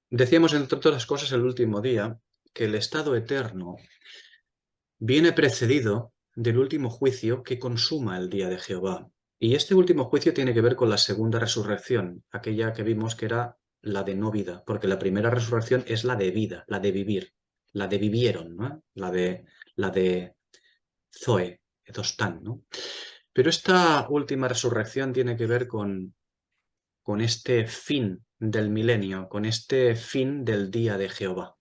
Decíamos, entre otras cosas, el último día, que el estado eterno viene precedido del último juicio que consuma el día de Jehová. Y este último juicio tiene que ver con la segunda resurrección, aquella que vimos que era la de no vida, porque la primera resurrección es la de vida, la de vivir, la de vivieron, ¿no? La de Zoe, Edostán, ¿no? Pero esta última resurrección tiene que ver con este fin del milenio, con este fin del día de Jehová.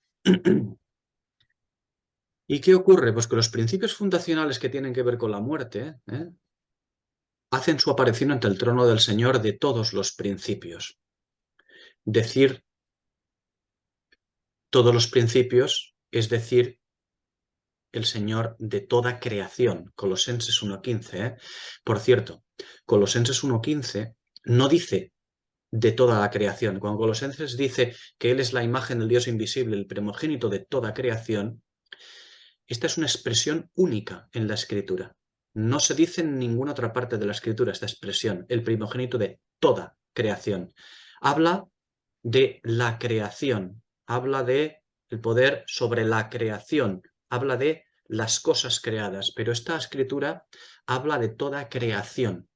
¿Y qué ocurre? Pues que los principios fundacionales que tienen que ver con la muerte hacen su aparición ante el trono del Señor de todos los principios. Decir todos los principios es decir el Señor de toda creación. Colosenses 1.15. Por cierto, Colosenses 1.15 no dice de toda la creación. Cuando Colosenses dice que Él es la imagen del Dios invisible, el primogénito de toda creación, esta es una expresión única en la Escritura. No se dice en ninguna otra parte de la Escritura esta expresión, el primogénito de toda creación. Habla de la creación, habla de el poder sobre la creación, habla de las cosas creadas, pero esta Escritura habla de toda creación.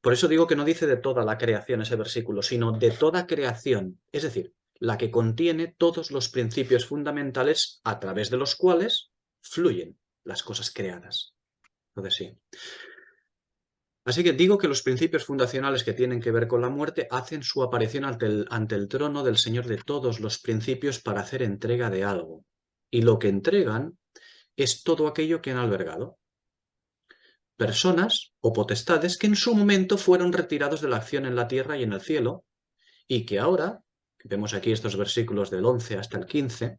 Por eso digo que no dice de toda la creación ese versículo, sino de toda creación, es decir, la que contiene todos los principios fundamentales a través de los cuales fluyen las cosas creadas. Entonces sí. Así que digo que los principios fundacionales que tienen que ver con la muerte hacen su aparición ante el trono del Señor de todos los principios para hacer entrega de algo. Y lo que entregan es todo aquello que han albergado. Personas o potestades que en su momento fueron retirados de la acción en la tierra y en el cielo, y que ahora, vemos aquí estos versículos del 11 hasta el 15,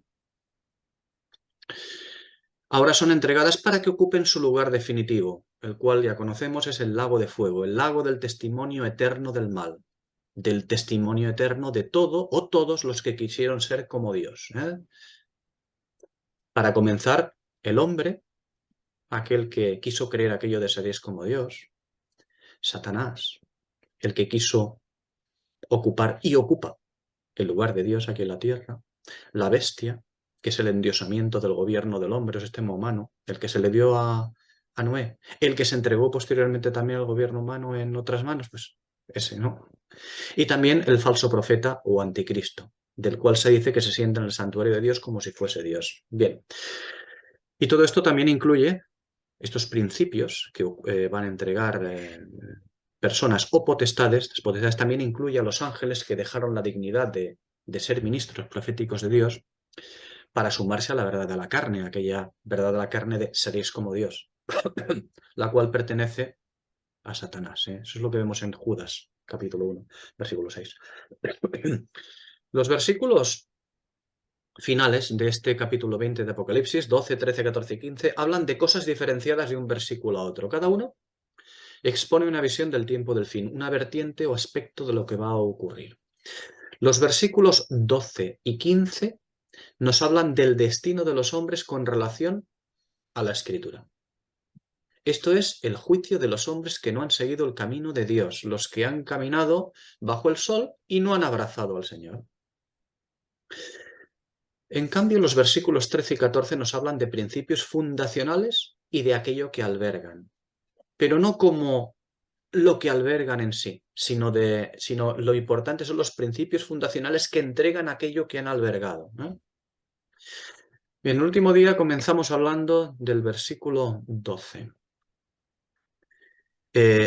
ahora son entregadas para que ocupen su lugar definitivo, el cual ya conocemos es el lago de fuego, el lago del testimonio eterno del mal, del testimonio eterno de todo o todos los que quisieron ser como Dios. Para comenzar, el hombre, aquel que quiso creer aquello de seréis como Dios, Satanás, el que quiso ocupar y ocupa el lugar de Dios aquí en la tierra, la bestia, que es el endiosamiento del gobierno del hombre, es este humano, el que se le dio a Noé, el que se entregó posteriormente también al gobierno humano en otras manos, pues ese, ¿no? Y también el falso profeta o anticristo, del cual se dice que se sienta en el santuario de Dios como si fuese Dios. Bien, y todo esto también incluye estos principios que van a entregar personas o potestades. Las potestades también incluye a los ángeles que dejaron la dignidad de ser ministros proféticos de Dios para sumarse a la verdad de la carne, aquella verdad de la carne de seréis como Dios, la cual pertenece a Satanás. Eso es lo que vemos en Judas, capítulo 1, versículo 6. Los versículos finales de este capítulo 20 de Apocalipsis, 12, 13, 14 y 15, hablan de cosas diferenciadas de un versículo a otro. Cada uno expone una visión del tiempo del fin, una vertiente o aspecto de lo que va a ocurrir. Los versículos 12 y 15 nos hablan del destino de los hombres con relación a la Escritura. Esto es el juicio de los hombres que no han seguido el camino de Dios, los que han caminado bajo el sol y no han abrazado al Señor. En cambio, los versículos 13 y 14 nos hablan de principios fundacionales y de aquello que albergan, pero no como lo que albergan en sí, sino lo importante son los principios fundacionales que entregan aquello que han albergado, ¿no? Bien, el último día comenzamos hablando del versículo 12.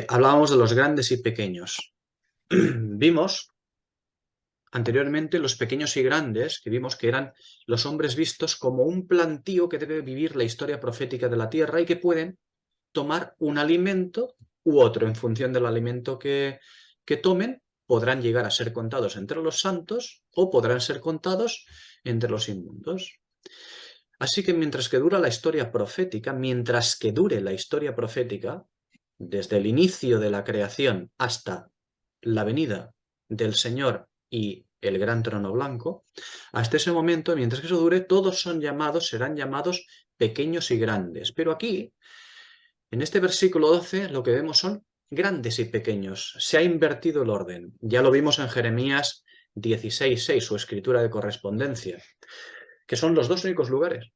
Hablábamos de los grandes y pequeños. Vimos anteriormente los pequeños y grandes, que vimos que eran los hombres vistos como un plantío que debe vivir la historia profética de la tierra y que pueden tomar un alimento u otro en función del alimento que tomen. Podrán llegar a ser contados entre los santos o podrán ser contados entre los inmundos. Así que mientras que dura la historia profética, mientras que dure la historia profética, desde el inicio de la creación hasta la venida del Señor y el gran trono blanco, hasta ese momento, mientras que eso dure, todos son llamados, serán llamados pequeños y grandes. Pero aquí, en este versículo 12, lo que vemos son grandes y pequeños. Se ha invertido el orden. Ya lo vimos en Jeremías 16:6 o escritura de correspondencia, que son los dos únicos lugares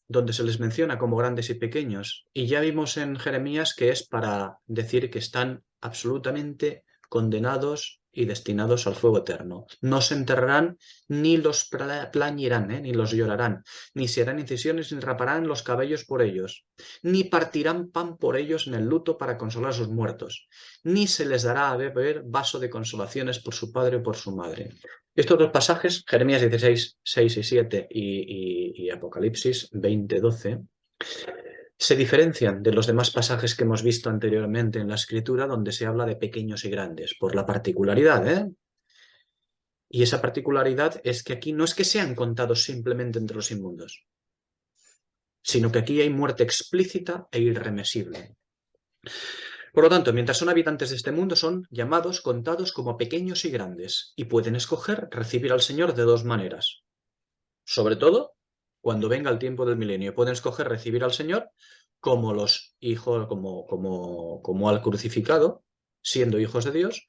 donde se les menciona como grandes y pequeños. Y ya vimos en Jeremías que es para decir que están absolutamente condenados y destinados al fuego eterno. No se enterrarán, ni los plañirán, ni los llorarán, ni se harán incisiones, ni raparán los cabellos por ellos, ni partirán pan por ellos en el luto para consolar a sus muertos, ni se les dará a beber vaso de consolaciones por su padre o por su madre. Estos dos pasajes, Jeremías 16:6 y 7 y Apocalipsis 20:12, se diferencian de los demás pasajes que hemos visto anteriormente en la Escritura, donde se habla de pequeños y grandes, por la particularidad, ¿eh? Y esa particularidad es que aquí no es que sean contados simplemente entre los inmundos, sino que aquí hay muerte explícita e irremesible. Por lo tanto, mientras son habitantes de este mundo, son llamados, contados como pequeños y grandes, y pueden escoger recibir al Señor de dos maneras. Sobre todo, cuando venga el tiempo del milenio, pueden escoger recibir al Señor como los hijos, como al crucificado, siendo hijos de Dios,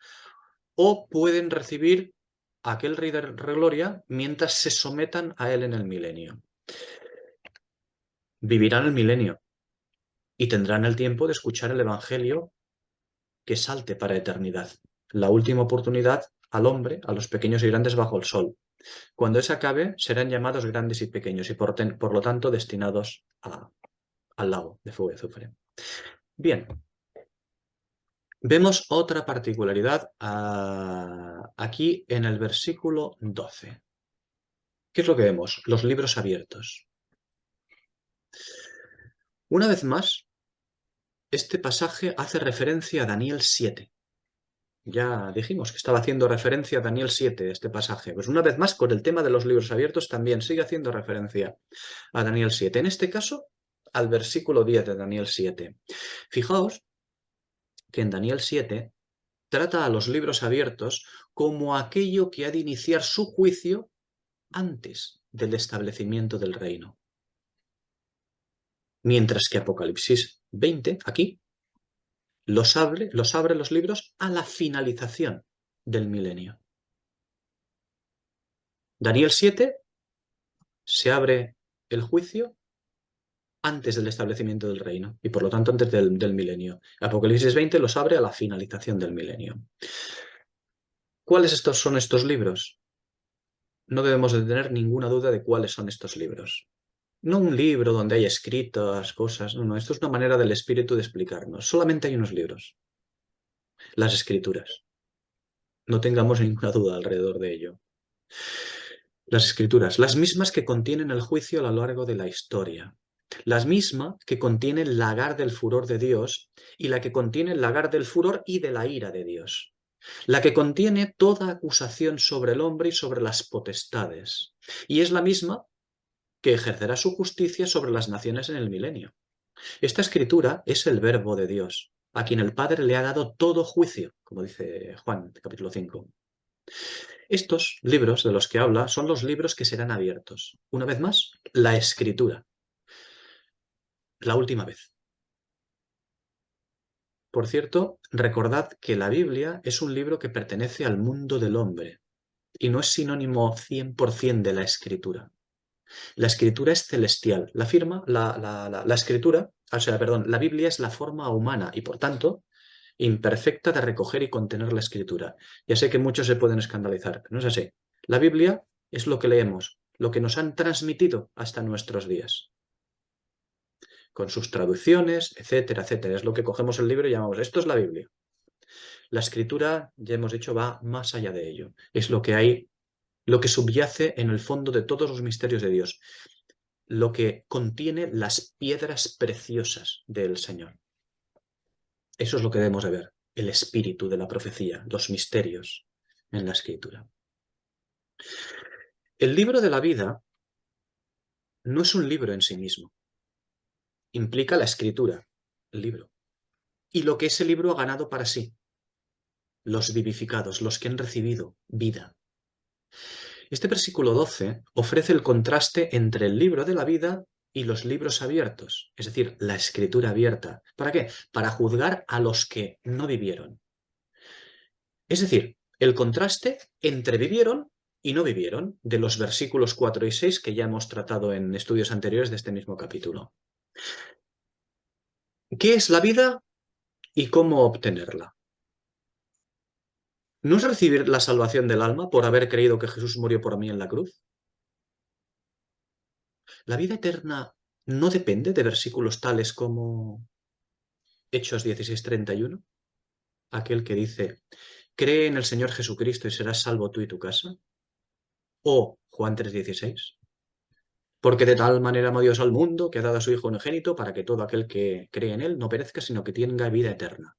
o pueden recibir a aquel Rey de Gloria mientras se sometan a Él en el milenio. Vivirán el milenio y tendrán el tiempo de escuchar el Evangelio que salte para eternidad. La última oportunidad al hombre, a los pequeños y grandes bajo el sol. Cuando ese acabe, serán llamados grandes y pequeños y por lo tanto destinados al lago de fuego y azufre. Bien, vemos otra particularidad aquí en el versículo 12. ¿Qué es lo que vemos? Los libros abiertos. Una vez más, este pasaje hace referencia a Daniel 7. Ya dijimos que estaba haciendo referencia a Daniel 7, este pasaje. Pues una vez más, con el tema de los libros abiertos, también sigue haciendo referencia a Daniel 7. En este caso, al versículo 10 de Daniel 7. Fijaos que en Daniel 7 trata a los libros abiertos como aquello que ha de iniciar su juicio antes del establecimiento del reino. Mientras que Apocalipsis 20, aquí, los abre los libros a la finalización del milenio. Daniel 7 se abre el juicio antes del establecimiento del reino y por lo tanto antes del milenio. Apocalipsis 20 los abre a la finalización del milenio. ¿Cuáles son estos libros? No debemos de tener ninguna duda de cuáles son estos libros. No un libro donde hay escritas cosas, no, esto es una manera del Espíritu de explicarnos. Solamente hay unos libros, las Escrituras. No tengamos ninguna duda alrededor de ello. Las Escrituras, las mismas que contienen el juicio a lo largo de la historia. Las mismas que contiene el lagar del furor de Dios y la que contiene el lagar del furor y de la ira de Dios. La que contiene toda acusación sobre el hombre y sobre las potestades. Y es la misma que ejercerá su justicia sobre las naciones en el milenio. Esta escritura es el verbo de Dios, a quien el Padre le ha dado todo juicio, como dice Juan, capítulo 5. Estos libros de los que habla son los libros que serán abiertos. Una vez más, la escritura. La última vez. Por cierto, recordad que la Biblia es un libro que pertenece al mundo del hombre y no es sinónimo 100% de la escritura. La escritura es celestial. La escritura, o sea, perdón, la Biblia es la forma humana y por tanto imperfecta de recoger y contener la escritura. Ya sé que muchos se pueden escandalizar, pero no es así. La Biblia es lo que leemos, lo que nos han transmitido hasta nuestros días, con sus traducciones, etcétera, etcétera. Es lo que cogemos el libro y llamamos, esto es la Biblia. La escritura, ya hemos dicho, va más allá de ello. Es lo que hay, lo que subyace en el fondo de todos los misterios de Dios, lo que contiene las piedras preciosas del Señor. Eso es lo que debemos de ver, el espíritu de la profecía, los misterios en la escritura. El libro de la vida no es un libro en sí mismo. Implica la escritura, el libro, y lo que ese libro ha ganado para sí, los vivificados, los que han recibido vida. Este versículo 12 ofrece el contraste entre el libro de la vida y los libros abiertos, es decir, la escritura abierta. ¿Para qué? Para juzgar a los que no vivieron. Es decir, el contraste entre vivieron y no vivieron, de los versículos 4 y 6 que ya hemos tratado en estudios anteriores de este mismo capítulo. ¿Qué es la vida y cómo obtenerla? ¿No es recibir la salvación del alma por haber creído que Jesús murió por mí en la cruz? La vida eterna no depende de versículos tales como Hechos 16:31, aquel que dice, cree en el Señor Jesucristo y serás salvo tú y tu casa. O Juan 3:16, porque de tal manera amó Dios al mundo que ha dado a su Hijo unigénito para que todo aquel que cree en él no perezca, sino que tenga vida eterna.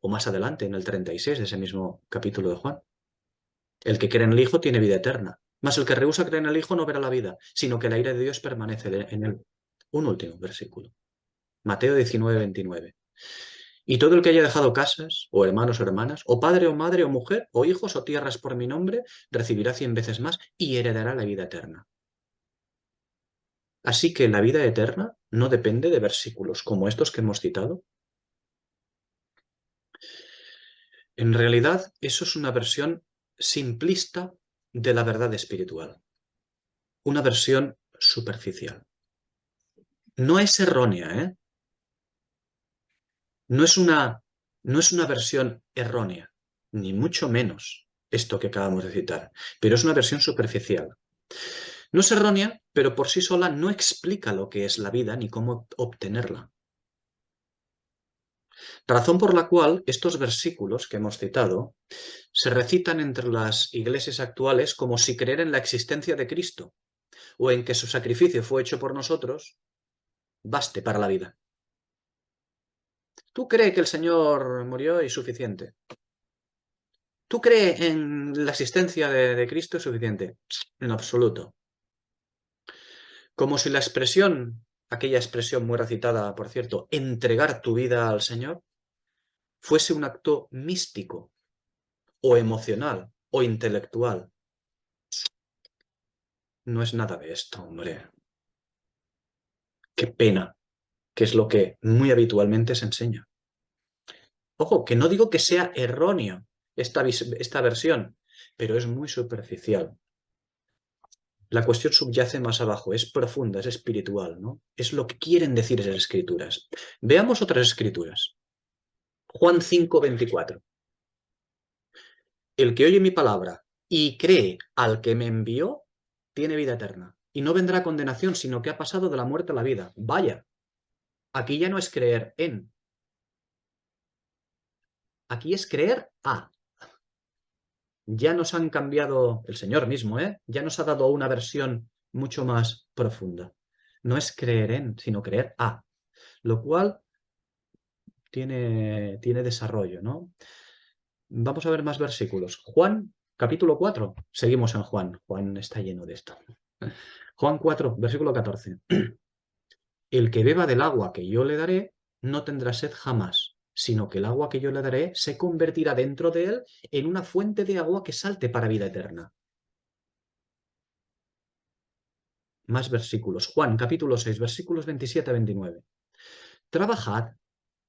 O más adelante, en el 36 de ese mismo capítulo de Juan. El que cree en el Hijo tiene vida eterna. Mas el que rehúsa creer en el Hijo no verá la vida, sino que la ira de Dios permanece en él. Un último versículo. Mateo 19:29. Y todo el que haya dejado casas, o hermanos o hermanas, o padre o madre o mujer, o hijos o tierras por mi nombre, recibirá 100 veces más y heredará la vida eterna. Así que la vida eterna no depende de versículos como estos que hemos citado. En realidad, eso es una versión simplista de la verdad espiritual, una versión superficial. No es errónea, ¿eh? No es no es una versión errónea, ni mucho menos esto que acabamos de citar, pero es una versión superficial. No es errónea, pero por sí sola no explica lo que es la vida ni cómo obtenerla. Razón por la cual estos versículos que hemos citado se recitan entre las iglesias actuales como si creer en la existencia de Cristo o en que su sacrificio fue hecho por nosotros baste para la vida. ¿Tú crees que el Señor murió y suficiente? ¿Tú crees en la existencia de Cristo y suficiente? En absoluto. Como si la expresión, aquella expresión muy recitada, por cierto, entregar tu vida al Señor, fuese un acto místico o emocional o intelectual. No es nada de esto, hombre. Qué pena, que es lo que muy habitualmente se enseña. Ojo, que no digo que sea erróneo esta versión, pero es muy superficial. La cuestión subyace más abajo, es profunda, es espiritual, ¿no? Es lo que quieren decir esas escrituras. Veamos otras escrituras. Juan 5:24. El que oye mi palabra y cree al que me envió, tiene vida eterna. Y no vendrá condenación, sino que ha pasado de la muerte a la vida. Vaya, aquí ya no es creer en, aquí es creer a. Ya nos han cambiado, el Señor mismo, ¿eh? Ya nos ha dado una versión mucho más profunda. No es creer en, sino creer a. Lo cual tiene desarrollo, ¿no? Vamos a ver más versículos. Juan, capítulo 4. Seguimos en Juan. Juan está lleno de esto. Juan 4, versículo 14. El que beba del agua que yo le daré no tendrá sed jamás, sino que el agua que yo le daré se convertirá dentro de él en una fuente de agua que salte para vida eterna. Más versículos. Juan, capítulo 6, versículos 27 a 29. Trabajad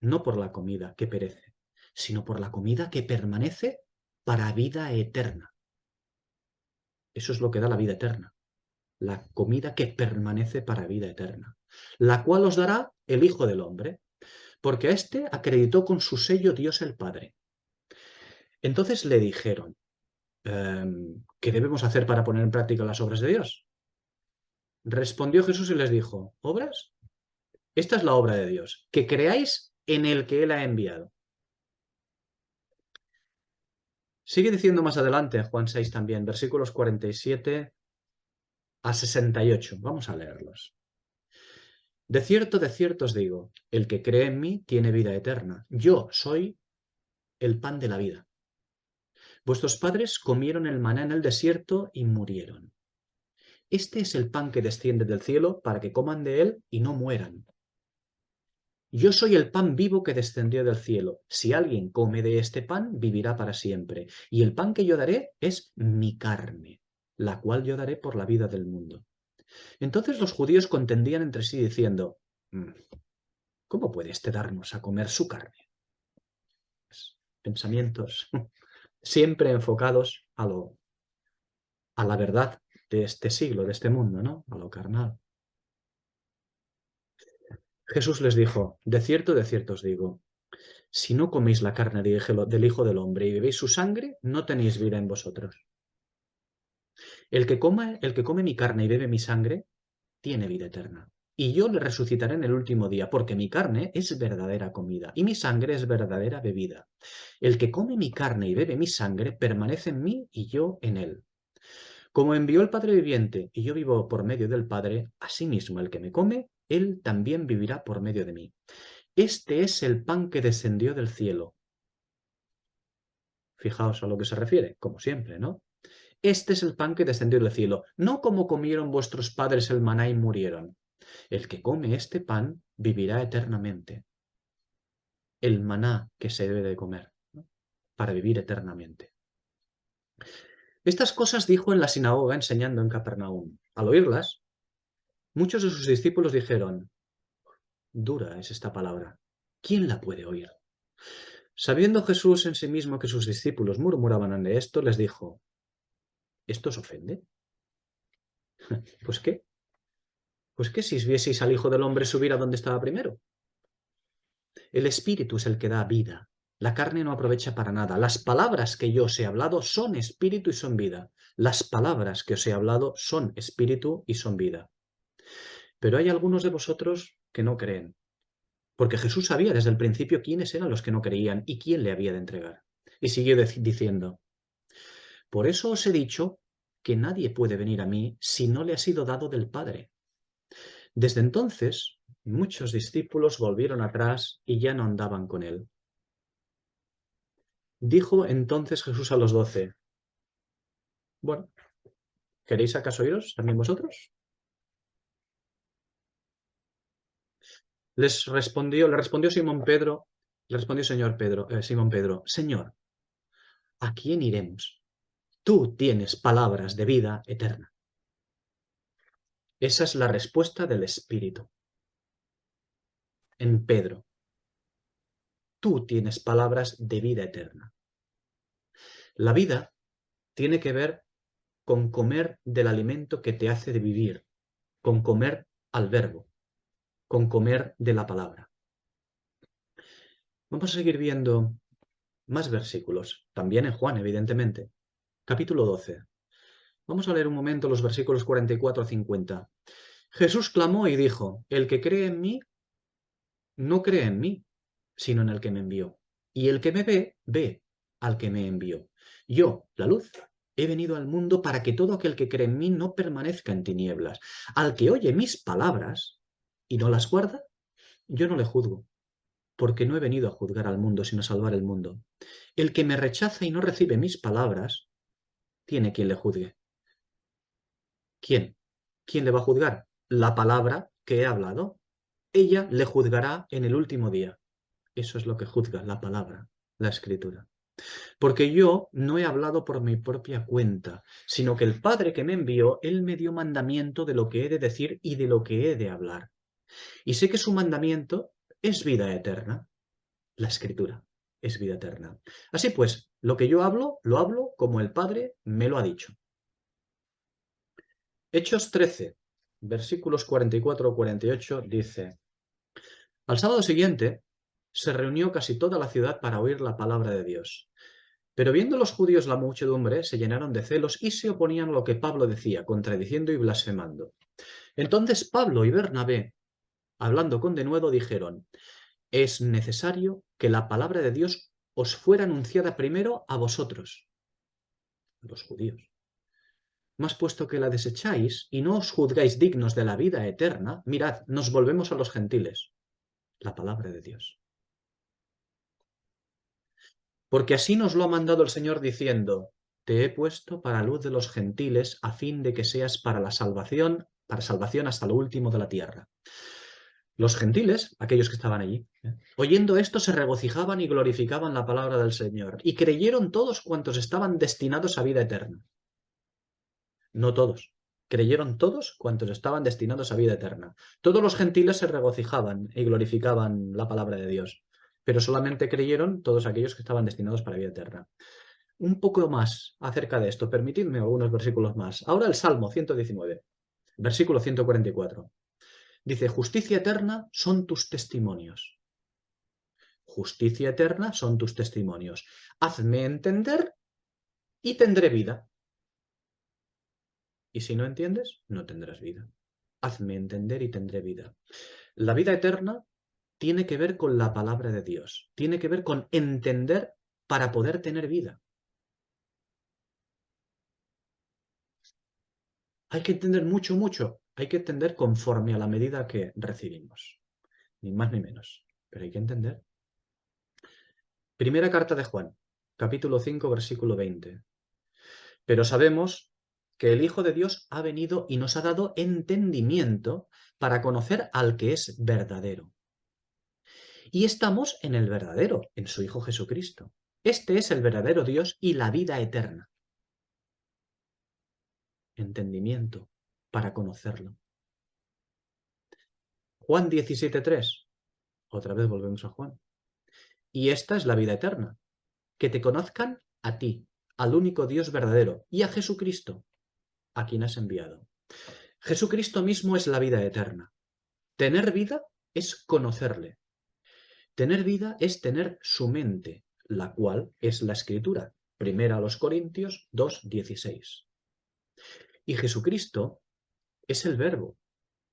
no por la comida que perece, sino por la comida que permanece para vida eterna. Eso es lo que da la vida eterna. La comida que permanece para vida eterna, la cual os dará el Hijo del Hombre, porque a éste acreditó con su sello Dios el Padre. Entonces le dijeron, ¿qué debemos hacer para poner en práctica las obras de Dios? Respondió Jesús y les dijo, ¿obras? Esta es la obra de Dios, que creáis en el que Él ha enviado. Sigue diciendo más adelante, Juan 6 también, versículos 47 a 68. Vamos a leerlos. De cierto os digo, el que cree en mí tiene vida eterna. Yo soy el pan de la vida. Vuestros padres comieron el maná en el desierto y murieron. Este es el pan que desciende del cielo para que coman de él y no mueran. Yo soy el pan vivo que descendió del cielo. Si alguien come de este pan, vivirá para siempre. Y el pan que yo daré es mi carne, la cual yo daré por la vida del mundo. Entonces los judíos contendían entre sí diciendo, ¿cómo puede este darnos a comer su carne? Pensamientos siempre enfocados a la verdad de este siglo, de este mundo, ¿no? A lo carnal. Jesús les dijo, de cierto os digo, si no coméis la carne del Hijo del Hombre y bebéis su sangre, no tenéis vida en vosotros. El que come mi carne y bebe mi sangre, tiene vida eterna. Y yo le resucitaré en el último día, porque mi carne es verdadera comida y mi sangre es verdadera bebida. El que come mi carne y bebe mi sangre, permanece en mí y yo en él. Como envió el Padre viviente y yo vivo por medio del Padre, asimismo el que me come, él también vivirá por medio de mí. Este es el pan que descendió del cielo. Fijaos a lo que se refiere, como siempre, ¿no? Este es el pan que descendió del cielo, no como comieron vuestros padres el maná y murieron. El que come este pan vivirá eternamente. El maná que se debe de comer, ¿no? Para vivir eternamente. Estas cosas dijo en la sinagoga enseñando en Capernaum. Al oírlas, muchos de sus discípulos dijeron, dura es esta palabra, ¿quién la puede oír? Sabiendo Jesús en sí mismo que sus discípulos murmuraban de esto, les dijo, ¿esto os ofende? ¿Pues qué? Pues qué si vieseis al Hijo del Hombre subir a donde estaba primero. El Espíritu es el que da vida. La carne no aprovecha para nada. Las palabras que yo os he hablado son espíritu y son vida. Las palabras que os he hablado son espíritu y son vida. Pero hay algunos de vosotros que no creen, porque Jesús sabía desde el principio quiénes eran los que no creían y quién le había de entregar. Y siguió diciendo, por eso os he dicho que nadie puede venir a mí si no le ha sido dado del Padre. Desde entonces, muchos discípulos volvieron atrás y ya no andaban con él. Dijo entonces Jesús a los 12, bueno, ¿queréis acaso iros también vosotros? Le respondió Simón Pedro, le respondió Simón Pedro, Señor, ¿a quién iremos? Tú tienes palabras de vida eterna. Esa es la respuesta del Espíritu. En Pedro, tú tienes palabras de vida eterna. La vida tiene que ver con comer del alimento que te hace de vivir, con comer al verbo, con comer de la palabra. Vamos a seguir viendo más versículos, también en Juan, evidentemente. Capítulo 12. Vamos a leer un momento los versículos 44 a 50. Jesús clamó y dijo, el que cree en mí, no cree en mí, sino en el que me envió. Y el que me ve, ve al que me envió. Yo, la luz, he venido al mundo para que todo aquel que cree en mí no permanezca en tinieblas. Al que oye mis palabras y no las guarda, yo no le juzgo, porque no he venido a juzgar al mundo, sino a salvar el mundo. El que me rechaza y no recibe mis palabras, tiene quien le juzgue. ¿Quién? ¿Quién le va a juzgar? La palabra que he hablado. Ella le juzgará en el último día. Eso es lo que juzga la palabra, la escritura. Porque yo no he hablado por mi propia cuenta, sino que el Padre que me envió, Él me dio mandamiento de lo que he de decir y de lo que he de hablar. Y sé que su mandamiento es vida eterna. La escritura es vida eterna. Así pues, lo que yo hablo, lo hablo como el Padre me lo ha dicho. Hechos 13, versículos 44 o 48 dice, al sábado siguiente se reunió casi toda la ciudad para oír la palabra de Dios. Pero viendo los judíos la muchedumbre, se llenaron de celos y se oponían a lo que Pablo decía, contradiciendo y blasfemando. Entonces Pablo y Bernabé, hablando con denuedo, dijeron, es necesario que la palabra de Dios os fuera anunciada primero a vosotros, los judíos. Mas puesto que la desecháis y no os juzgáis dignos de la vida eterna, mirad, nos volvemos a los gentiles. La palabra de Dios. Porque así nos lo ha mandado el Señor diciendo, te he puesto para luz de los gentiles a fin de que seas para salvación hasta lo último de la tierra. Los gentiles, aquellos que estaban allí, oyendo esto se regocijaban y glorificaban la palabra del Señor, y creyeron todos cuantos estaban destinados a vida eterna. No todos. Creyeron todos cuantos estaban destinados a vida eterna. Todos los gentiles se regocijaban y glorificaban la palabra de Dios, pero solamente creyeron todos aquellos que estaban destinados para vida eterna. un poco más acerca de esto. Permitidme algunos versículos más. Ahora el Salmo 119, versículo 144. Dice, justicia eterna son tus testimonios. Justicia eterna son tus testimonios. Hazme entender y tendré vida. Y si no entiendes, no tendrás vida. Hazme entender y tendré vida. La vida eterna tiene que ver con la palabra de Dios. Tiene que ver con entender para poder tener vida. Hay que entender mucho, mucho. Hay que entender conforme a la medida que recibimos. Ni más ni menos. Pero hay que entender. Primera carta de Juan, capítulo 5, versículo 20. Pero sabemos que el Hijo de Dios ha venido y nos ha dado entendimiento para conocer al que es verdadero. Y estamos en el verdadero, en su Hijo Jesucristo. Este es el verdadero Dios y la vida eterna. Entendimiento para conocerlo. Juan 17:3. Otra vez volvemos a Juan. Y esta es la vida eterna, que te conozcan a ti, al único Dios verdadero, y a Jesucristo, a quien has enviado. Jesucristo mismo es la vida eterna. Tener vida es conocerle. Tener vida es tener su mente, la cual es la Escritura. Primera a los Corintios 2:16. Y Jesucristo es el Verbo,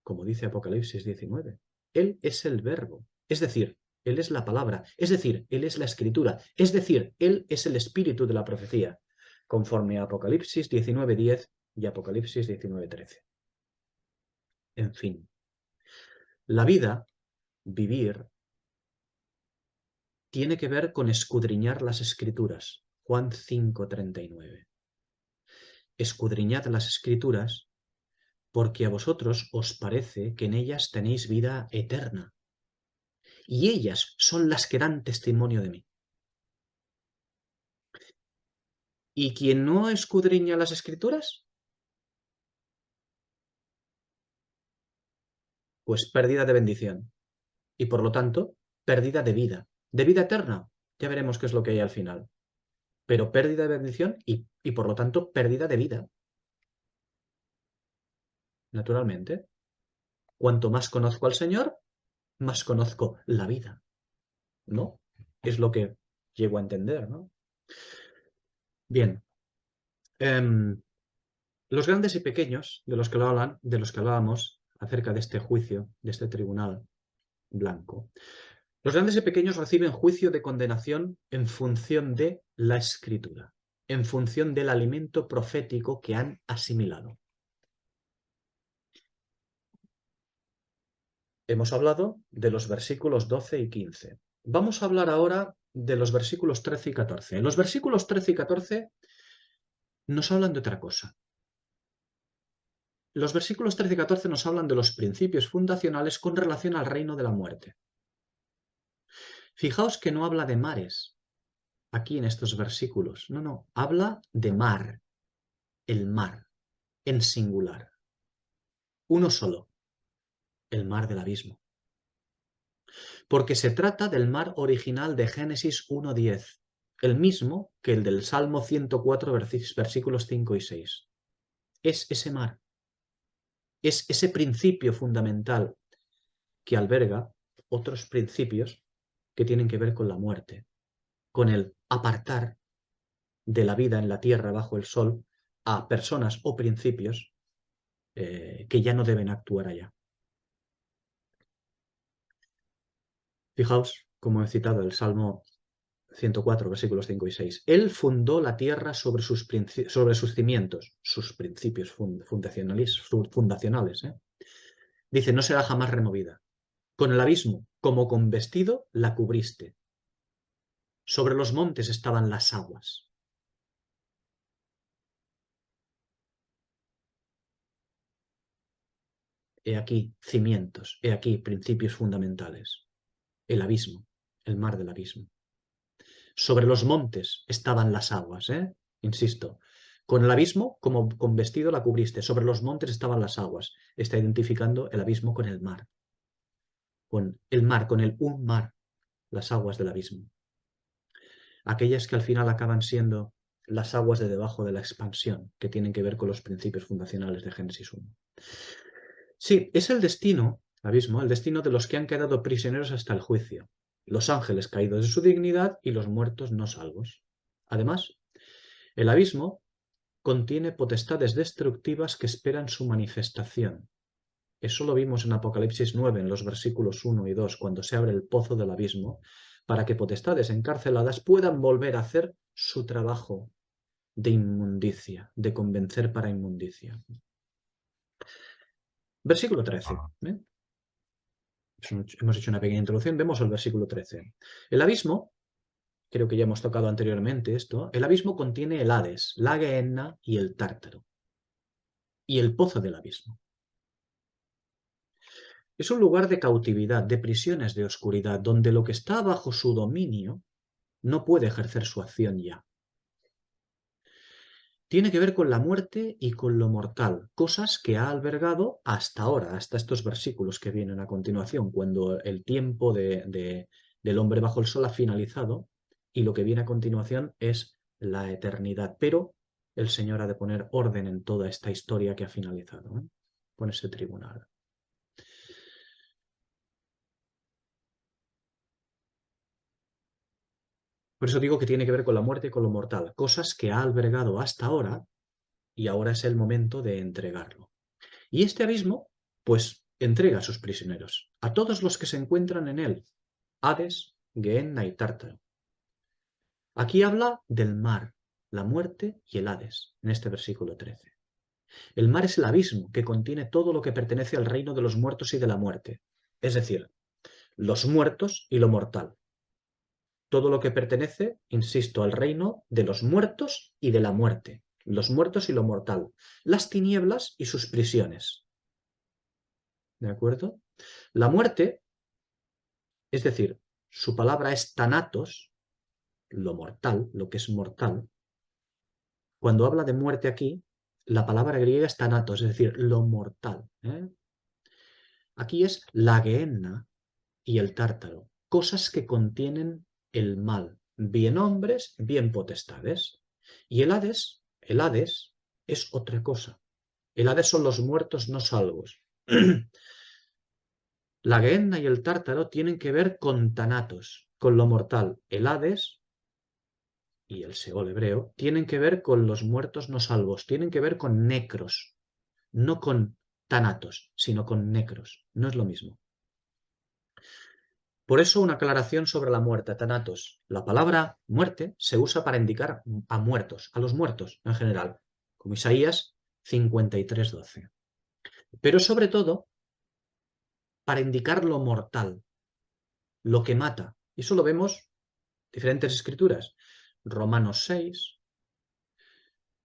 como dice Apocalipsis 19. Él es el Verbo, es decir, Él es la palabra, es decir, Él es la Escritura, es decir, Él es el espíritu de la profecía, conforme a Apocalipsis 19:10 y Apocalipsis 19:13. En fin, la vida, vivir, tiene que ver con escudriñar las Escrituras. Juan 5:39. Escudriñad las Escrituras porque a vosotros os parece que en ellas tenéis vida eterna, y ellas son las que dan testimonio de mí. ¿Y quien no escudriña las Escrituras? Pues pérdida de bendición, y por lo tanto, pérdida de vida eterna. Ya veremos qué es lo que hay al final. Pero pérdida de bendición y por lo tanto, pérdida de vida. Naturalmente. Cuanto más conozco al Señor, más conozco la vida, ¿no? Es lo que llego a entender, ¿no? Bien. Los grandes y pequeños, de los que hablábamos acerca de este juicio, de este tribunal blanco, los grandes y pequeños reciben juicio de condenación en función de la Escritura, en función del alimento profético que han asimilado. Hemos hablado de los versículos 12 y 15. Vamos a hablar ahora de los versículos 13 y 14. Los versículos 13 y 14 nos hablan de otra cosa. Los versículos 13 y 14 nos hablan de los principios fundacionales con relación al reino de la muerte. Fijaos que no habla de mares aquí en estos versículos. No, habla de mar, el mar, en singular. Uno solo, el mar del abismo. Porque se trata del mar original de Génesis 1:10, el mismo que el del Salmo 104, versículos 5 y 6. Es ese mar, es ese principio fundamental que alberga otros principios que tienen que ver con la muerte, con el apartar de la vida en la tierra bajo el sol a personas o principios que ya no deben actuar allá. Fijaos, como he citado el Salmo 104, versículos 5 y 6. Él fundó la tierra sobre sus cimientos, sus principios fundacionales. Dice, no será jamás removida. Con el abismo, como con vestido, la cubriste. Sobre los montes estaban las aguas. He aquí cimientos, he aquí principios fundamentales. El abismo, el mar del abismo. Sobre los montes estaban las aguas, insisto. Con el abismo, como con vestido, la cubriste. Sobre los montes estaban las aguas. Está identificando el abismo con el mar. Con el mar, con el un mar, las aguas del abismo. Aquellas que al final acaban siendo las aguas de debajo de la expansión, que tienen que ver con los principios fundacionales de Génesis 1. Sí, es el destino, abismo, el destino de los que han quedado prisioneros hasta el juicio, los ángeles caídos de su dignidad y los muertos no salvos. Además, el abismo contiene potestades destructivas que esperan su manifestación. Eso lo vimos en Apocalipsis 9, en los versículos 1 y 2, cuando se abre el pozo del abismo, para que potestades encarceladas puedan volver a hacer su trabajo de inmundicia, de convencer para inmundicia. Versículo 13. Hemos hecho una pequeña introducción, vemos el versículo 13. El abismo, creo que ya hemos tocado anteriormente esto, el abismo contiene el Hades, la Gehenna y el Tártaro. Y el pozo del abismo. Es un lugar de cautividad, de prisiones de oscuridad, donde lo que está bajo su dominio no puede ejercer su acción ya. Tiene que ver con la muerte y con lo mortal, cosas que ha albergado hasta ahora, hasta estos versículos que vienen a continuación, cuando el tiempo del hombre bajo el sol ha finalizado y lo que viene a continuación es la eternidad. Pero el Señor ha de poner orden en toda esta historia que ha finalizado, ¿eh? Con ese tribunal. Por eso digo que tiene que ver con la muerte y con lo mortal, cosas que ha albergado hasta ahora y ahora es el momento de entregarlo. Y este abismo, pues, entrega a sus prisioneros, a todos los que se encuentran en él, Hades, Gehenna y Tártaro. Aquí habla del mar, la muerte y el Hades, en este versículo 13. El mar es el abismo que contiene todo lo que pertenece al reino de los muertos y de la muerte, es decir, los muertos y lo mortal. Todo lo que pertenece, insisto, al reino de los muertos y de la muerte, los muertos y lo mortal, las tinieblas y sus prisiones. ¿De acuerdo? La muerte, es decir, su palabra es thanatos, lo mortal, lo que es mortal. Cuando habla de muerte aquí, la palabra griega es thanatos, es decir, lo mortal. Aquí es la Gehenna y el Tártaro, cosas que contienen el mal, bien hombres, bien potestades. Y el Hades es otra cosa. El Hades son los muertos no salvos. La Gehenna y el Tártaro tienen que ver con Thanatos, con lo mortal. El Hades y el Seol hebreo tienen que ver con los muertos no salvos, tienen que ver con necros, no con Thanatos, sino con necros. No es lo mismo. Por eso una aclaración sobre la muerte, Thanatos. La palabra muerte se usa para indicar a muertos, a los muertos en general, como Isaías 53:12. Pero sobre todo para indicar lo mortal, lo que mata. Y eso lo vemos en diferentes escrituras. Romanos 6,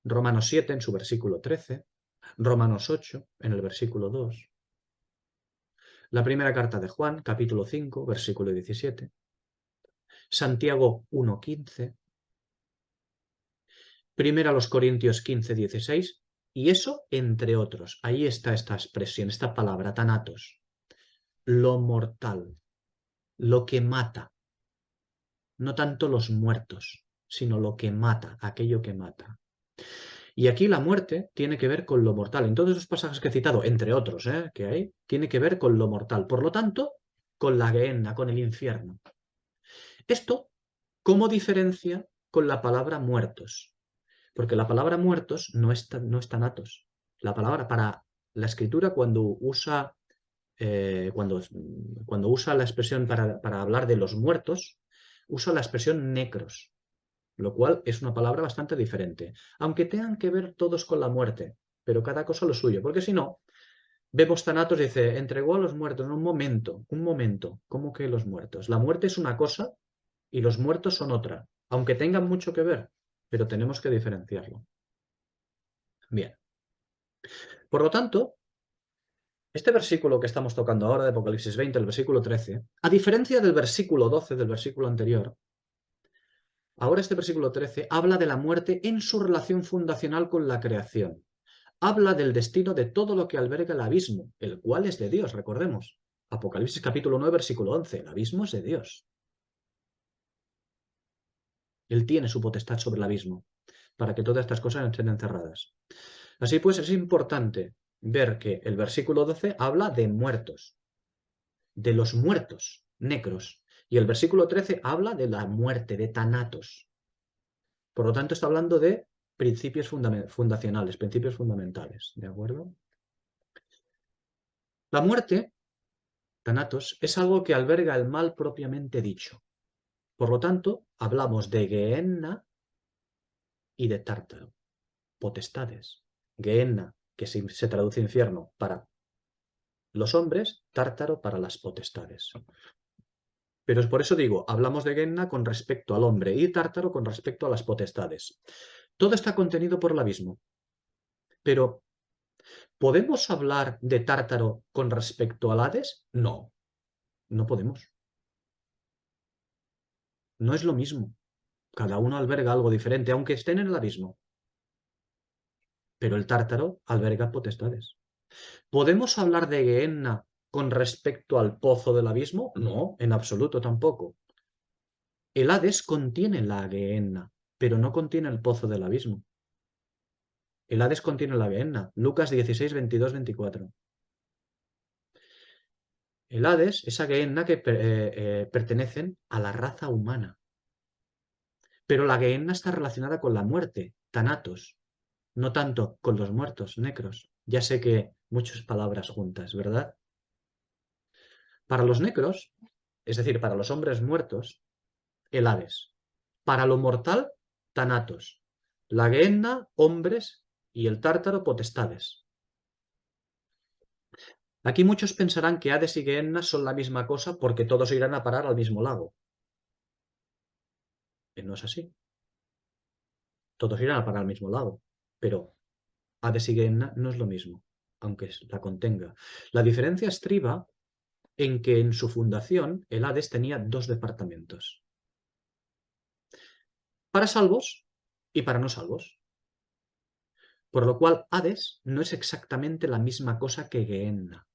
Romanos 7 en su versículo 13, Romanos 8 en el versículo 2. La primera carta de Juan, capítulo 5, versículo 17. Santiago 1:15. Primera a los Corintios 15:16. Y eso entre otros. Ahí está esta expresión, esta palabra, thanatos. Lo mortal, lo que mata. No tanto los muertos, sino lo que mata, aquello que mata. Y aquí la muerte tiene que ver con lo mortal. En todos los pasajes que he citado, entre otros que hay, tiene que ver con lo mortal. Por lo tanto, con la Gehenna, con el infierno. Esto, ¿cómo diferencia con la palabra muertos? Porque la palabra muertos no es thanatos. La palabra para la escritura cuando usa, cuando usa la expresión para hablar de los muertos, usa la expresión necros, lo cual es una palabra bastante diferente, aunque tengan que ver todos con la muerte, pero cada cosa lo suyo, porque si no, vemos thanatos y dice, entregó a los muertos en un momento, ¿cómo que los muertos? La muerte es una cosa y los muertos son otra, aunque tengan mucho que ver, pero tenemos que diferenciarlo. Bien. Por lo tanto, este versículo que estamos tocando ahora de Apocalipsis 20, el versículo 13, a diferencia del versículo 12 del versículo anterior, ahora este versículo 13 habla de la muerte en su relación fundacional con la creación. Habla del destino de todo lo que alberga el abismo, el cual es de Dios, recordemos. Apocalipsis capítulo 9, versículo 11, el abismo es de Dios. Él tiene su potestad sobre el abismo. para que todas estas cosas estén encerradas. Así pues, es importante ver que el versículo 12 habla de muertos, de los muertos, necros, y el versículo 13 habla de la muerte, de tanatos. Por lo tanto, está hablando de principios fundacionales, principios fundamentales, ¿de acuerdo? La muerte, tanatos, es algo que alberga el mal propiamente dicho. Por lo tanto, hablamos de Gehenna y de Tártaro, potestades. Gehenna, que se traduce infierno para los hombres, Tártaro para las potestades. Pero por eso digo, hablamos de Gehenna con respecto al hombre y Tártaro con respecto a las potestades. Todo está contenido por el abismo. Pero, ¿podemos hablar de Tártaro con respecto al Hades? No, no podemos. No es lo mismo. Cada uno alberga algo diferente, aunque estén en el abismo. Pero el Tártaro alberga potestades. ¿Podemos hablar de Gehenna con respecto al pozo del abismo? No, en absoluto tampoco. El Hades contiene la Gehenna, pero no contiene el pozo del abismo. El Hades contiene la Gehenna. Lucas 16, 22, 24. El Hades, esa Gehenna que pertenecen a la raza humana. Pero la Gehenna está relacionada con la muerte, Thanatos, no tanto con los muertos, necros. Ya sé que muchas palabras juntas, ¿verdad? Para los necros, es decir, para los hombres muertos, el Hades. Para lo mortal, Thanatos. La Gehenna, hombres, y el Tártaro, potestades. Aquí muchos pensarán que Hades y Gehenna son la misma cosa porque todos irán a parar al mismo lago. No es así. Todos irán a parar al mismo lago. Pero Hades y Gehenna no es lo mismo, aunque la contenga. La diferencia estriba en que en su fundación el Hades tenía dos departamentos. Para salvos y para no salvos. Por lo cual Hades no es exactamente la misma cosa que Gehenna.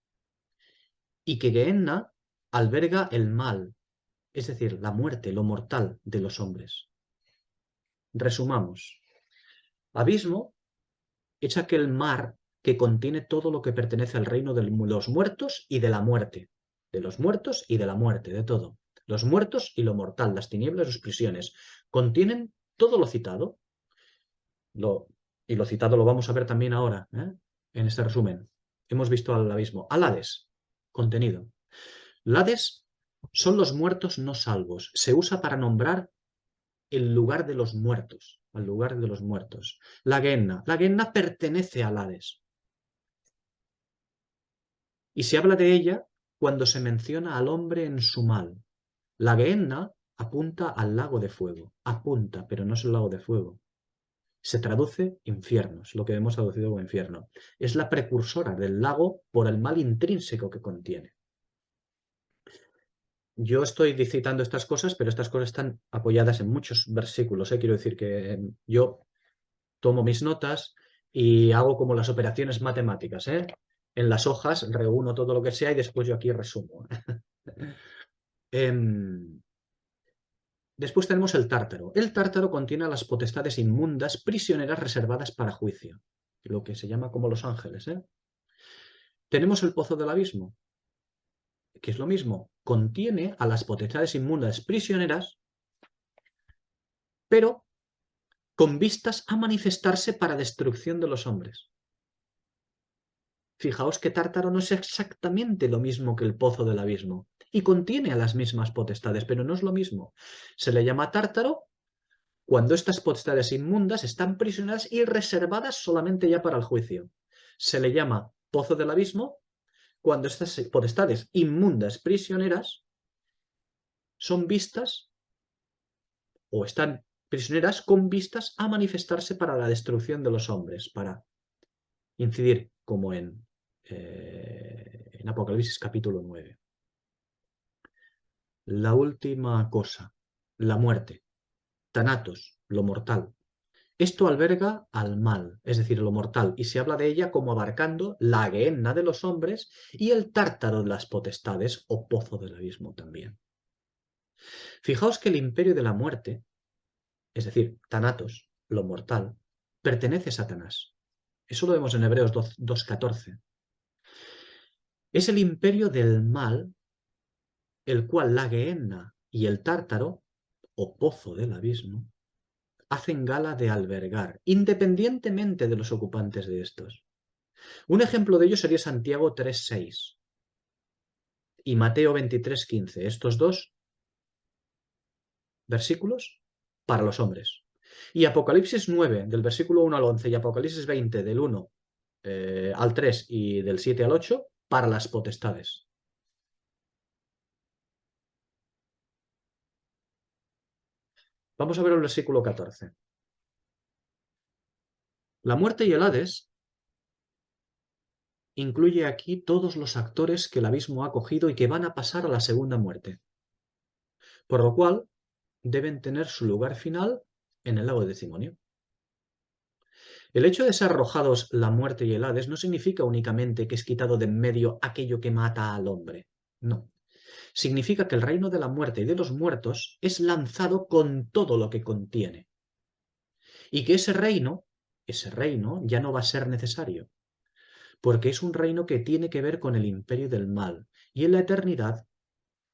Y que Gehenna alberga el mal, es decir, la muerte, lo mortal de los hombres. Resumamos. Abismo es aquel mar que contiene todo lo que pertenece al reino de los muertos y de la muerte. De los muertos y de la muerte, de todo. Los muertos y lo mortal, las tinieblas y sus prisiones. Contienen todo lo citado. Y lo citado lo vamos a ver también ahora, en este resumen. Hemos visto al abismo. Al Hades, contenido. El Hades son los muertos no salvos. Se usa para nombrar el lugar de los muertos. Al lugar de los muertos. La Gehenna. La Gehenna pertenece al Hades. Y se habla de ella cuando se menciona al hombre en su mal. La Gehenna apunta al lago de fuego. Apunta, pero no es el lago de fuego. Se traduce infierno, es lo que hemos traducido como infierno. Es la precursora del lago por el mal intrínseco que contiene. Yo estoy citando estas cosas, pero estas cosas están apoyadas en muchos versículos. Quiero decir que yo tomo mis notas y hago como las operaciones matemáticas. En las hojas reúno todo lo que sea y después yo aquí resumo. Después tenemos el Tártaro. El Tártaro contiene a las potestades inmundas prisioneras reservadas para juicio, lo que se llama como los ángeles. Tenemos el pozo del abismo, que es lo mismo, contiene a las potestades inmundas prisioneras, pero con vistas a manifestarse para destrucción de los hombres. Fijaos que Tártaro no es exactamente lo mismo que el pozo del abismo, y contiene a las mismas potestades, pero no es lo mismo. Se le llama Tártaro cuando estas potestades inmundas están prisioneras y reservadas solamente ya para el juicio. Se le llama pozo del abismo cuando estas potestades inmundas prisioneras son vistas o están prisioneras con vistas a manifestarse para la destrucción de los hombres, para incidir como en Apocalipsis capítulo 9. La última cosa, la muerte, Thanatos, lo mortal. Esto alberga al mal, es decir, lo mortal, y se habla de ella como abarcando la Gehenna de los hombres y el Tártaro de las potestades o pozo del abismo también. Fijaos que el imperio de la muerte, es decir, Thanatos, lo mortal, pertenece a Satanás. Eso lo vemos en Hebreos 2:14. Es el imperio del mal, el cual la Gehenna y el Tártaro, o pozo del abismo, hacen gala de albergar, independientemente de los ocupantes de estos. Un ejemplo de ello sería Santiago 3:6 y Mateo 23:15. Estos dos versículos para los hombres. Y Apocalipsis 9, del versículo 1 al 11, y Apocalipsis 20, del 1 al 3 y del 7 al 8, para las potestades. Vamos a ver el versículo 14. La muerte y el Hades incluye aquí todos los actores que el abismo ha cogido y que van a pasar a la segunda muerte, por lo cual deben tener su lugar final en el lago de testimonio. El hecho de ser arrojados la muerte y el Hades no significa únicamente que es quitado de en medio aquello que mata al hombre. No. Significa que el reino de la muerte y de los muertos es lanzado con todo lo que contiene. Y que ese reino ya no va a ser necesario, porque es un reino que tiene que ver con el imperio del mal, y en la eternidad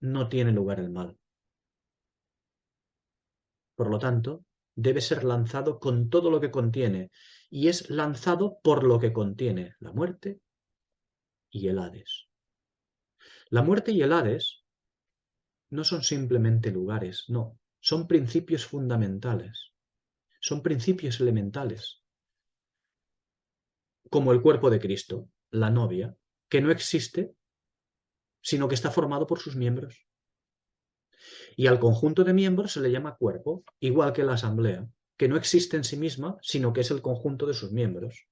no tiene lugar el mal. Por lo tanto, debe ser lanzado con todo lo que contiene, y es lanzado por lo que contiene la muerte y el Hades. La muerte y el Hades no son simplemente lugares, no, son principios fundamentales, son principios elementales, como el cuerpo de Cristo, la novia, que no existe, sino que está formado por sus miembros. Y al conjunto de miembros se le llama cuerpo, igual que la asamblea, que no existe en sí misma, sino que es el conjunto de sus miembros.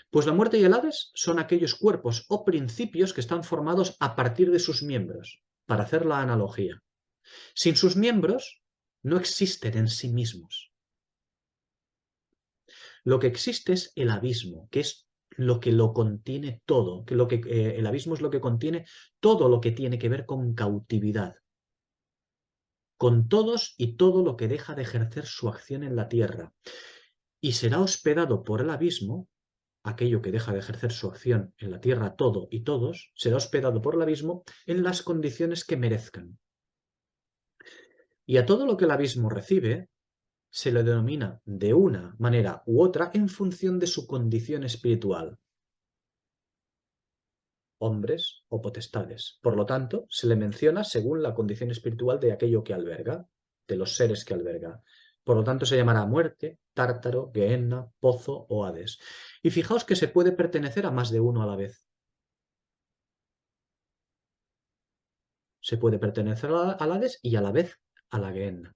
Pues la muerte y el Hades son aquellos cuerpos o principios que están formados a partir de sus miembros, para hacer la analogía. Sin sus miembros, no existen en sí mismos. Lo que existe es el abismo, que es lo que lo contiene todo, el abismo es lo que contiene todo lo que tiene que ver con cautividad, con todos y todo lo que deja de ejercer su acción en la tierra, y será hospedado por el abismo, aquello que deja de ejercer su acción en la tierra, todo y todos, será hospedado por el abismo en las condiciones que merezcan. Y a todo lo que el abismo recibe, se le denomina de una manera u otra en función de su condición espiritual. Hombres o potestades. Por lo tanto, se le menciona según la condición espiritual de aquello que alberga, de los seres que alberga. Por lo tanto, se llamará muerte, tártaro, gehenna, pozo o Hades. Y fijaos que se puede pertenecer a más de uno a la vez. Se puede pertenecer al Hades y a la vez a la gehenna.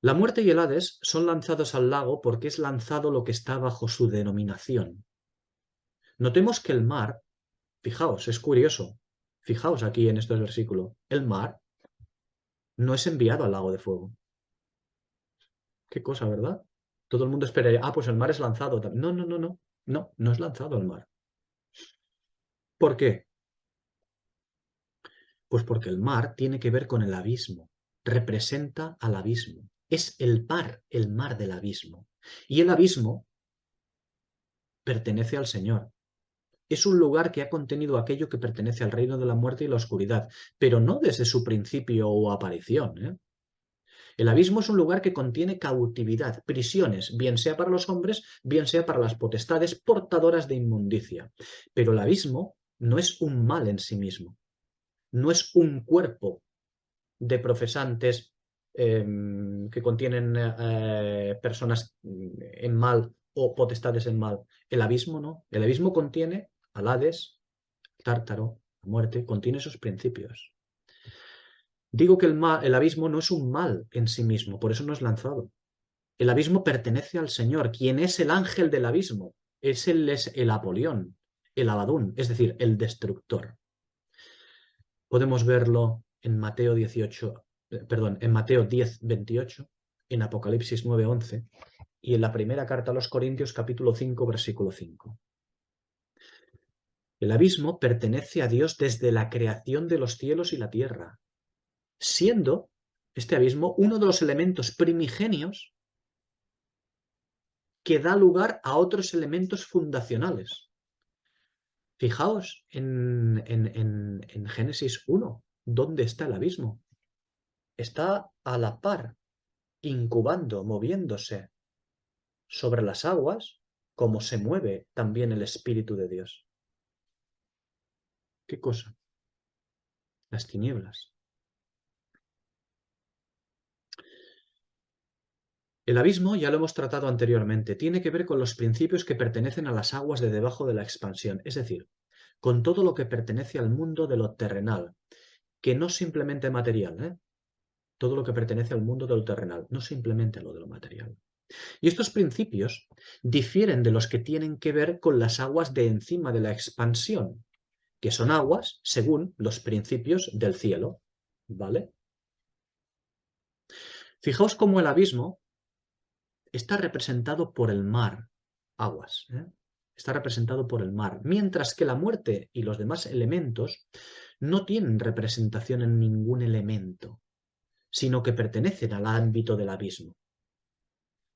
La muerte y el Hades son lanzados al lago porque es lanzado lo que está bajo su denominación. Notemos que el mar, fijaos, es curioso, fijaos aquí en este versículo, el mar no es enviado al lago de fuego. Qué cosa, ¿verdad? Todo el mundo esperaría, pues el mar es lanzado. No, no, no, no, no es lanzado al mar. ¿Por qué? Pues porque el mar tiene que ver con el abismo, representa al abismo, es el mar del abismo. Y el abismo pertenece al Señor. Es un lugar que ha contenido aquello que pertenece al reino de la muerte y la oscuridad, pero no desde su principio o aparición, ¿eh? El abismo es un lugar que contiene cautividad, prisiones, bien sea para los hombres, bien sea para las potestades portadoras de inmundicia. Pero el abismo no es un mal en sí mismo, no es un cuerpo de profesantes que contienen personas en mal o potestades en mal. El abismo no. El abismo contiene al Hades, Tártaro, la muerte, contiene esos principios. Digo que el abismo no es un mal en sí mismo, por eso no es lanzado. El abismo pertenece al Señor, quien es el ángel del abismo. Es el Apolión, el Abadún, es decir, el destructor. Podemos verlo en Mateo 18, en Mateo 10:28, en Apocalipsis 9:11 y en la primera carta a los Corintios capítulo 5, versículo 5. El abismo pertenece a Dios desde la creación de los cielos y la tierra, siendo este abismo, uno de los elementos primigenios que da lugar a otros elementos fundacionales. Fijaos en Génesis 1, ¿dónde está el abismo? Está a la par, incubando, moviéndose sobre las aguas, como se mueve también el Espíritu de Dios. ¿Qué cosa? Las tinieblas. El abismo, ya lo hemos tratado anteriormente, tiene que ver con los principios que pertenecen a las aguas de debajo de la expansión, es decir, con todo lo que pertenece al mundo de lo terrenal, que no simplemente material, todo lo que pertenece al mundo de lo terrenal, no simplemente a lo de lo material. Y estos principios difieren de los que tienen que ver con las aguas de encima de la expansión, que son aguas según los principios del cielo, ¿vale? Fijaos cómo el abismo está representado por el mar, aguas, está representado por el mar, mientras que la muerte y los demás elementos no tienen representación en ningún elemento, sino que pertenecen al ámbito del abismo.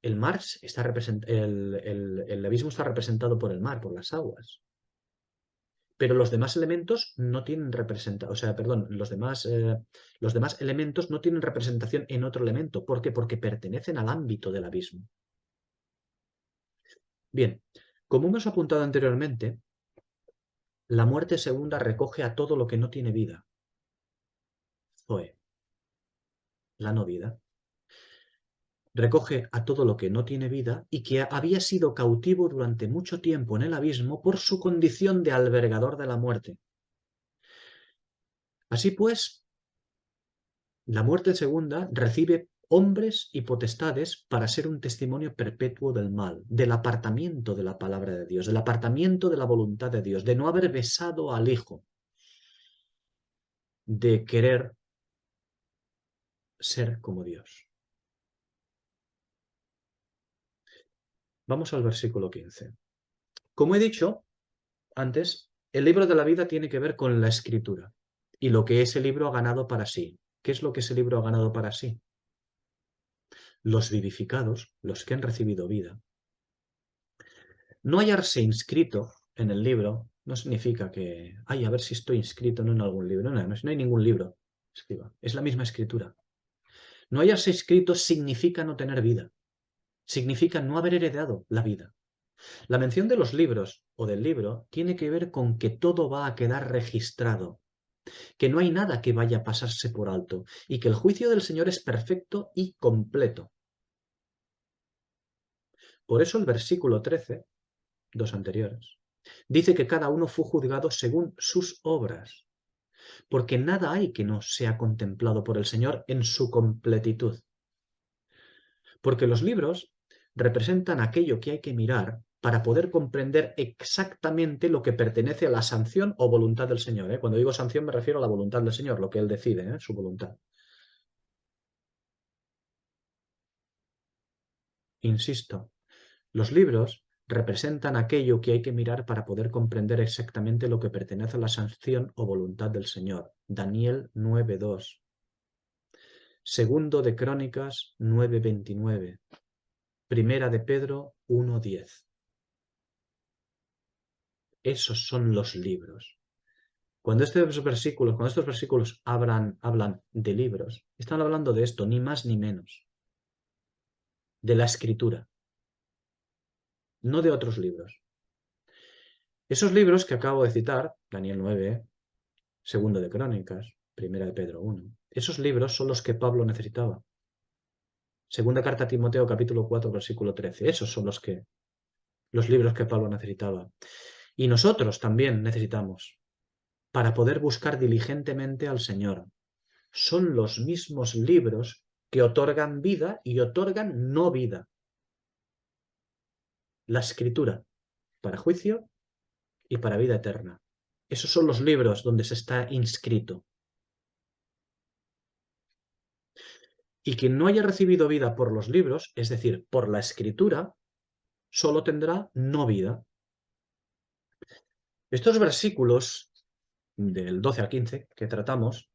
El mar está el abismo está representado por el mar, por las aguas. Pero los demás elementos no tienen representación, o sea, perdón, los demás elementos no tienen representación en otro elemento. ¿Por qué? Porque pertenecen al ámbito del abismo. Bien, como hemos apuntado anteriormente, la muerte segunda recoge a todo lo que no tiene vida. Zoe, la no vida. Recoge a todo lo que no tiene vida y que había sido cautivo durante mucho tiempo en el abismo por su condición de albergador de la muerte. Así pues, la muerte segunda recibe hombres y potestades para ser un testimonio perpetuo del mal, del apartamiento de la palabra de Dios, del apartamiento de la voluntad de Dios, de no haber besado al Hijo, de querer ser como Dios. Vamos al versículo 15. Como he dicho antes, el libro de la vida tiene que ver con la escritura y lo que ese libro ha ganado para sí. ¿Qué es lo que ese libro ha ganado para sí? Los vivificados, los que han recibido vida. No hallarse inscrito en el libro no significa que, ay, a ver si estoy inscrito no en algún libro. No, no hay ningún libro. Escriba. Es la misma escritura. No hallarse inscrito significa no tener vida. Significa no haber heredado la vida. La mención de los libros o del libro tiene que ver con que todo va a quedar registrado, que no hay nada que vaya a pasarse por alto y que el juicio del Señor es perfecto y completo. Por eso el versículo 13, dos anteriores, dice que cada uno fue juzgado según sus obras, porque nada hay que no sea contemplado por el Señor en su completitud. Porque los libros representan aquello que hay que mirar para poder comprender exactamente lo que pertenece a la sanción o voluntad del Señor. Cuando digo sanción me refiero a la voluntad del Señor, lo que Él decide, su voluntad. Insisto, los libros representan aquello que hay que mirar para poder comprender exactamente lo que pertenece a la sanción o voluntad del Señor. Daniel 9:2. Segundo de Crónicas 9:29. Primera de Pedro 1:10. Esos son los libros. Cuando estos versículos hablan de libros, están hablando de esto, ni más ni menos. De la escritura, no de otros libros. Esos libros que acabo de citar, Daniel 9, Segundo de Crónicas, Primera de Pedro 1, esos libros son los que Pablo necesitaba. Segunda carta a Timoteo, capítulo 4, versículo 13. Esos son los libros que Pablo necesitaba. Y nosotros también necesitamos para poder buscar diligentemente al Señor. Son los mismos libros que otorgan vida y otorgan no vida. La escritura para juicio y para vida eterna. Esos son los libros donde se está inscrito. Y quien no haya recibido vida por los libros, es decir, por la escritura, solo tendrá no vida. Estos versículos del 12 al 15 que tratamos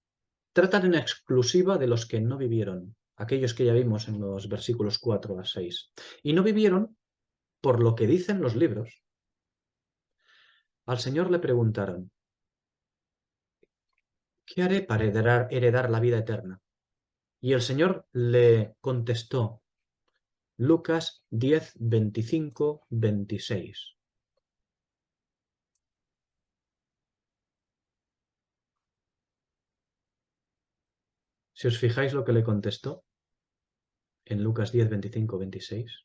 tratan en exclusiva de los que no vivieron, aquellos que ya vimos en los versículos 4 a 6. Y no vivieron por lo que dicen los libros. Al Señor le preguntaron, ¿qué haré para heredar la vida eterna? Y el Señor le contestó, Lucas 10, 25, 26. Si os fijáis lo que le contestó en Lucas 10, 25, 26.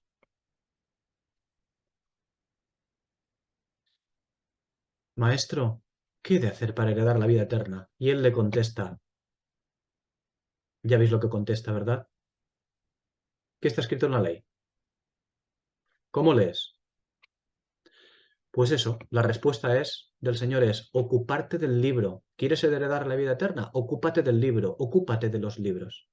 Maestro, ¿qué he de hacer para heredar la vida eterna? Y él le contesta, ya veis lo que contesta, ¿verdad? ¿Qué está escrito en la ley? ¿Cómo lees? Pues eso, la respuesta del Señor es ocuparte del libro. ¿Quieres heredar la vida eterna? Ocúpate del libro, ocúpate de los libros.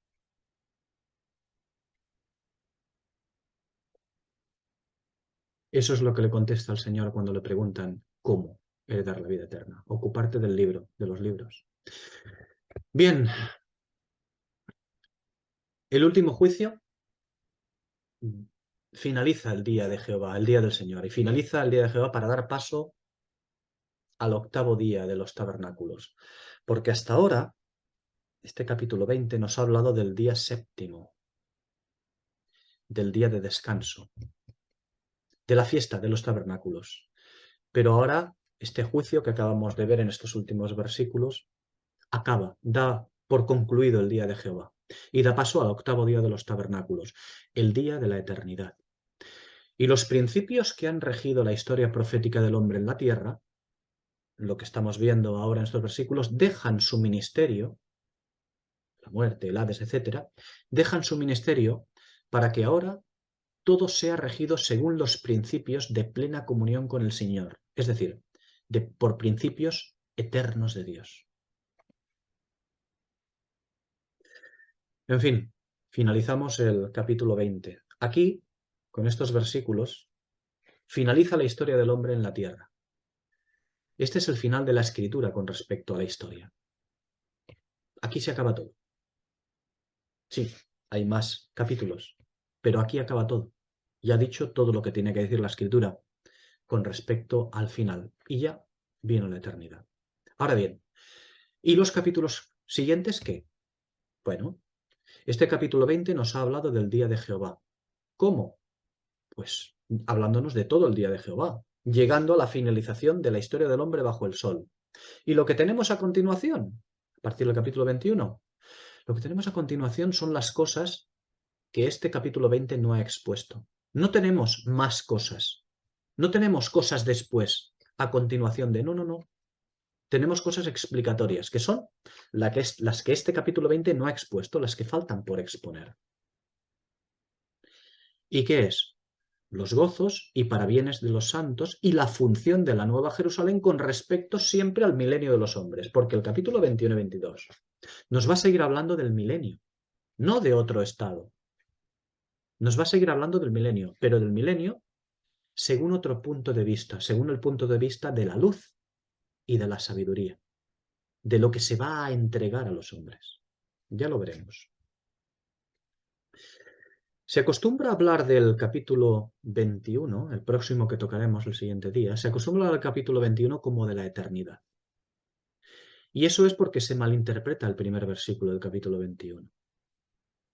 Eso es lo que le contesta al Señor cuando le preguntan cómo heredar la vida eterna. Ocuparte del libro, de los libros. Bien, el último juicio finaliza el día de Jehová, el día del Señor, y finaliza el día de Jehová para dar paso al octavo día de los tabernáculos. Porque hasta ahora, este capítulo 20 nos ha hablado del día séptimo, del día de descanso, de la fiesta de los tabernáculos. Pero ahora, este juicio que acabamos de ver en estos últimos versículos, da por concluido el día de Jehová y da paso al octavo día de los tabernáculos, el día de la eternidad. Y los principios que han regido la historia profética del hombre en la tierra, lo que estamos viendo ahora en estos versículos, dejan su ministerio, la muerte, el Hades, etc., dejan su ministerio para que ahora todo sea regido según los principios de plena comunión con el Señor, es decir, por principios eternos de Dios. En fin, finalizamos el capítulo 20. Aquí, con estos versículos, finaliza la historia del hombre en la tierra. Este es el final de la escritura con respecto a la historia. Aquí se acaba todo. Sí, hay más capítulos, pero aquí acaba todo. Ya ha dicho todo lo que tiene que decir la escritura con respecto al final. Y ya vino la eternidad. Ahora bien, ¿y los capítulos siguientes qué? Bueno, este capítulo 20 nos ha hablado del día de Jehová. ¿Cómo? Pues hablándonos de todo el día de Jehová, llegando a la finalización de la historia del hombre bajo el sol. Y lo que tenemos a continuación, a partir del capítulo 21, lo que tenemos a continuación son las cosas que este capítulo 20 no ha expuesto. No tenemos más cosas. No tenemos cosas después, a continuación de no. Tenemos cosas explicatorias, que son las que este capítulo 20 no ha expuesto, las que faltan por exponer. ¿Y qué es? Los gozos y parabienes de los santos y la función de la Nueva Jerusalén con respecto siempre al milenio de los hombres, porque el capítulo 21 y 22 nos va a seguir hablando del milenio, no de otro estado. Nos va a seguir hablando del milenio, pero del milenio según otro punto de vista, según el punto de vista de la luz y de la sabiduría, de lo que se va a entregar a los hombres. Ya lo veremos. Se acostumbra a hablar del capítulo 21, el próximo que tocaremos el siguiente día, se acostumbra a hablar del capítulo 21 como de la eternidad. Y eso es porque se malinterpreta el primer versículo del capítulo 21.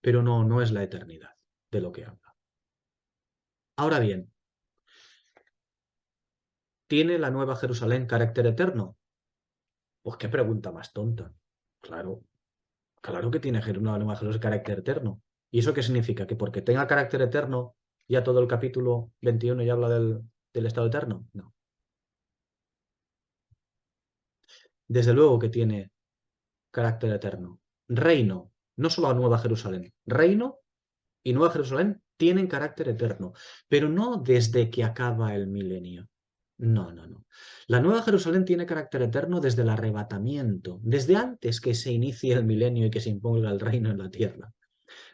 Pero no es la eternidad de lo que habla. Ahora bien, ¿tiene la Nueva Jerusalén carácter eterno? Pues qué pregunta más tonta. Claro que tiene una Nueva Jerusalén carácter eterno. ¿Y eso qué significa? ¿Que porque tenga carácter eterno ya todo el capítulo 21 ya habla del estado eterno? No. Desde luego que tiene carácter eterno. Reino, no solo a Nueva Jerusalén. Reino y Nueva Jerusalén tienen carácter eterno, pero no desde que acaba el milenio. No. La Nueva Jerusalén tiene carácter eterno desde el arrebatamiento, desde antes que se inicie el milenio y que se imponga el reino en la tierra.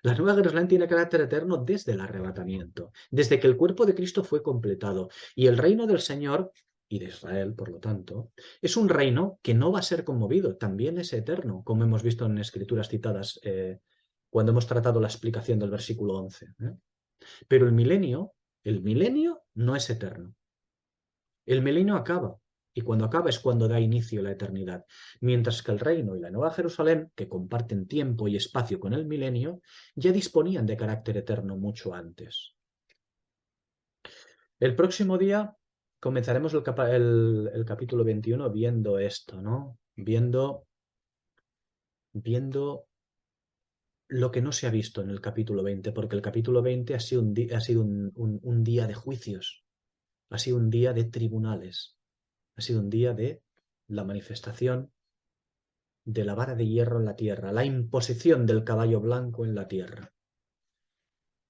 La Nueva Jerusalén tiene carácter eterno desde el arrebatamiento, desde que el cuerpo de Cristo fue completado y el reino del Señor y de Israel, por lo tanto, es un reino que no va a ser conmovido, también es eterno, como hemos visto en escrituras citadas cuando hemos tratado la explicación del versículo 11. Pero el milenio no es eterno. El milenio acaba, y cuando acaba es cuando da inicio la eternidad, mientras que el reino y la Nueva Jerusalén, que comparten tiempo y espacio con el milenio, ya disponían de carácter eterno mucho antes. El próximo día comenzaremos el capítulo 21 viendo esto, ¿no? Viendo lo que no se ha visto en el capítulo 20, porque el capítulo 20 ha sido un día de juicios, ha sido un día de tribunales, ha sido un día de la manifestación de la vara de hierro en la tierra, la imposición del caballo blanco en la tierra.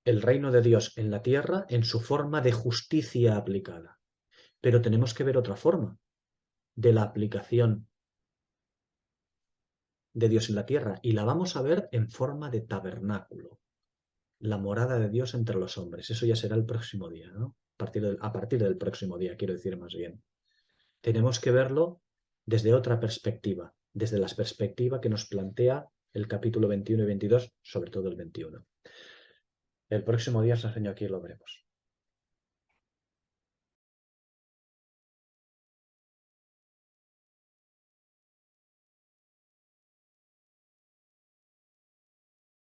El reino de Dios en la tierra en su forma de justicia aplicada. Pero tenemos que ver otra forma de la aplicación de Dios en la tierra, y la vamos a ver en forma de tabernáculo, la morada de Dios entre los hombres. Eso ya será el próximo día, ¿no? A partir del próximo día, quiero decir más bien. Tenemos que verlo desde otra perspectiva, desde la perspectiva que nos plantea el capítulo 21 y 22, sobre todo el 21. El próximo día, Señor, aquí lo veremos.